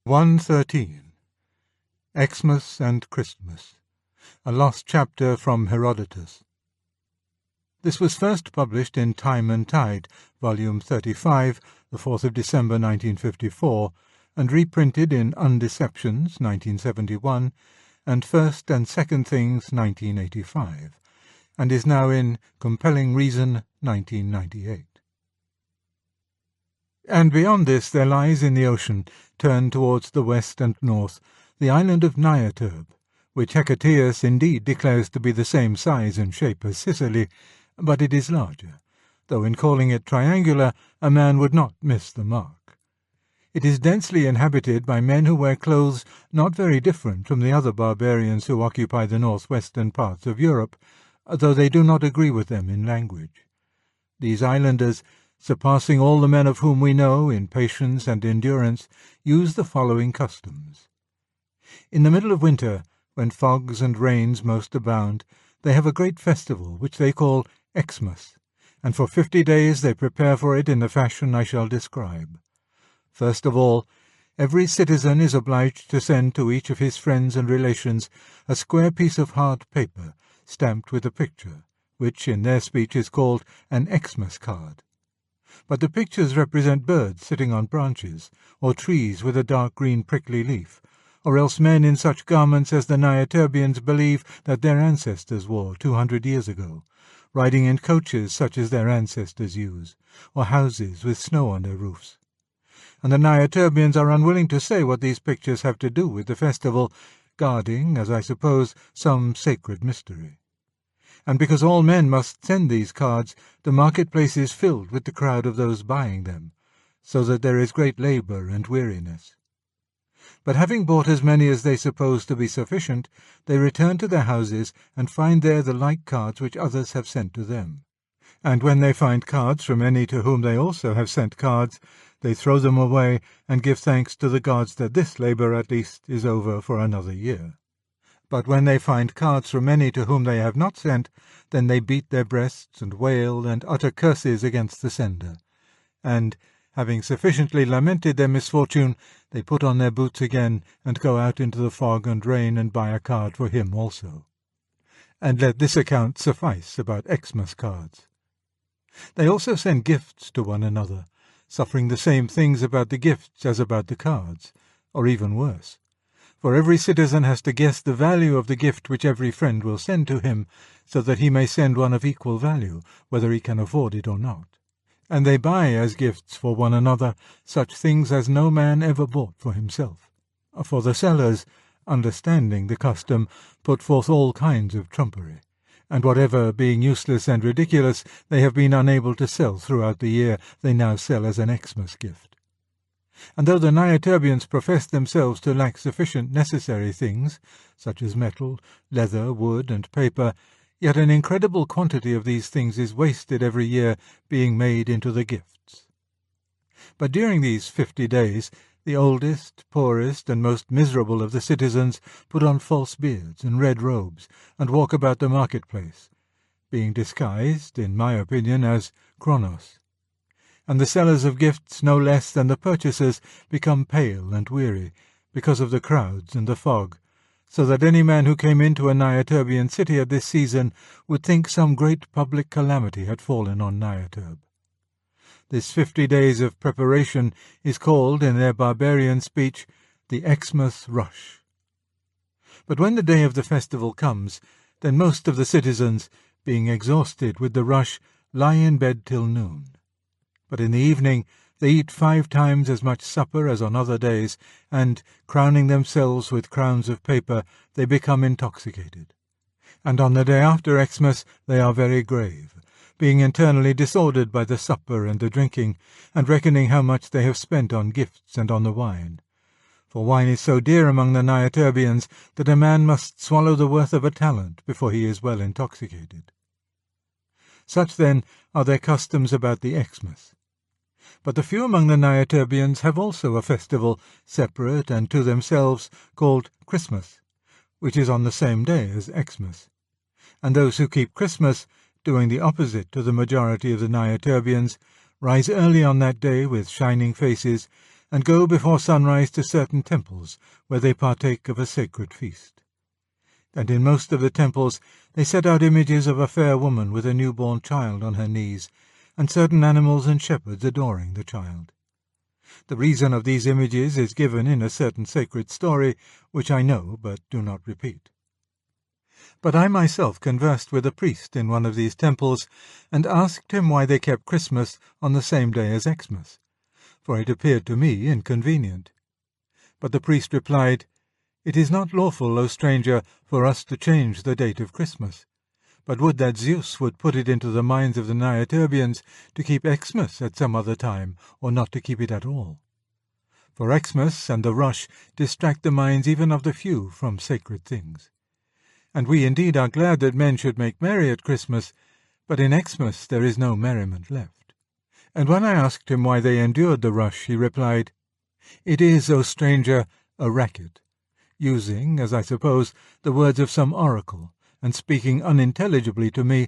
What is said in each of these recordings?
113. Xmas and Christmas, a lost chapter from Herodotus. This was first published in Time and Tide, Volume 35, the 4th of December 1954, and reprinted in Undeceptions 1971 and First and Second Things 1985, and is now in Compelling Reason 1998. And beyond this there lies in the ocean, turned towards the west and north, the island of Nochebuena, which Hecataeus indeed declares to be the same size and shape as Sicily, but it is larger, though in calling it triangular a man would not miss the mark. It is densely inhabited by men who wear clothes not very different from the other barbarians who occupy the northwestern parts of Europe, though they do not agree with them in language. These islanders, surpassing all the men of whom we know in patience and endurance, use the following customs. In the middle of winter, when fogs and rains most abound, they have a great festival which they call Xmas, and for 50 days they prepare for it in the fashion I shall describe. First of all, every citizen is obliged to send to each of his friends and relations a square piece of hard paper, stamped with a picture, which in their speech is called an Xmas card. But the pictures represent birds sitting on branches, or trees with a dark green prickly leaf, or else men in such garments as the Nochebuenans believe that their ancestors wore 200 years ago, riding in coaches such as their ancestors use, or houses with snow on their roofs. And the Nochebuenans are unwilling to say what these pictures have to do with the festival, guarding, as I suppose, some sacred mystery. And because all men must send these cards, the marketplace is filled with the crowd of those buying them, so that there is great labour and weariness. But having bought as many as they suppose to be sufficient, they return to their houses and find there the like cards which others have sent to them. And when they find cards from any to whom they also have sent cards, they throw them away and give thanks to the gods that this labour at least is over for another year. But when they find cards from any to whom they have not sent, then they beat their breasts and wail and utter curses against the sender. And, having sufficiently lamented their misfortune, they put on their boots again and go out into the fog and rain and buy a card for him also. And let this account suffice about Xmas cards. They also send gifts to one another, suffering the same things about the gifts as about the cards, or even worse. For every citizen has to guess the value of the gift which every friend will send to him, so that he may send one of equal value, whether he can afford it or not. And they buy as gifts for one another such things as no man ever bought for himself. For the sellers, understanding the custom, put forth all kinds of trumpery, and whatever, being useless and ridiculous, they have been unable to sell throughout the year, they now sell as an Xmas gift. And though the Nochebuenans profess themselves to lack sufficient necessary things, such as metal, leather, wood, and paper, yet an incredible quantity of these things is wasted every year, being made into the gifts. But during these 50 days, the oldest, poorest, and most miserable of the citizens put on false beards and red robes, and walk about the marketplace, being disguised, in my opinion, as Kronos. And the sellers of gifts, no less than the purchasers, become pale and weary, because of the crowds and the fog, so that any man who came into a Nochebuenan city at this season would think some great public calamity had fallen on Nochebuena. This 50 days of preparation is called, in their barbarian speech, the Xmas Rush. But when the day of the festival comes, then most of the citizens, being exhausted with the rush, lie in bed till noon. But in the evening they eat 5 times as much supper as on other days, and, crowning themselves with crowns of paper, they become intoxicated. And on the day after Xmas they are very grave, being internally disordered by the supper and the drinking, and reckoning how much they have spent on gifts and on the wine. For wine is so dear among the Nochebuenans that a man must swallow the worth of a talent before he is well intoxicated. Such, then, are their customs about the Xmas. But the few among the Nochebuenans have also a festival, separate and to themselves, called Christmas, which is on the same day as Xmas. And those who keep Christmas, doing the opposite to the majority of the Nochebuenans, rise early on that day with shining faces, and go before sunrise to certain temples, where they partake of a sacred feast. And in most of the temples they set out images of a fair woman with a newborn child on her knees, and certain animals and shepherds adoring the child. The reason of these images is given in a certain sacred story, which I know but do not repeat. But I myself conversed with a priest in one of these temples, and asked him why they kept Christmas on the same day as Xmas, for it appeared to me inconvenient. But the priest replied, "It is not lawful, O stranger, for us to change the date of Christmas, but would that Zeus would put it into the minds of the Nyaturbians to keep Xmas at some other time, or not to keep it at all. For Xmas and the rush distract the minds even of the few from sacred things. And we indeed are glad that men should make merry at Christmas, but in Xmas there is no merriment left." And when I asked him why they endured the rush, he replied, "It is, O stranger, a racket," using, as I suppose, the words of some oracle, and speaking unintelligibly to me,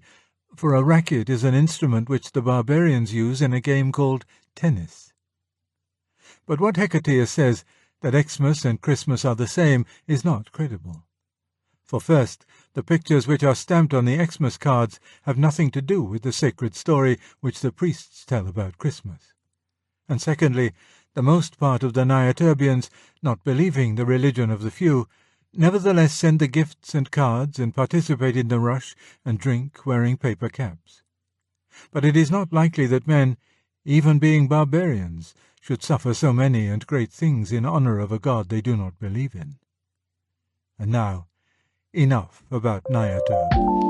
for a racket is an instrument which the barbarians use in a game called tennis. But what Hecataeus says, that Xmas and Christmas are the same, is not credible. For first, the pictures which are stamped on the Xmas cards have nothing to do with the sacred story which the priests tell about Christmas. And secondly, the most part of the Nyaturbians, not believing the religion of the few, nevertheless send the gifts and cards and participate in the rush and drink wearing paper caps. But it is not likely that men, even being barbarians, should suffer so many and great things in honour of a god they do not believe in. And now, enough about Nyaturb.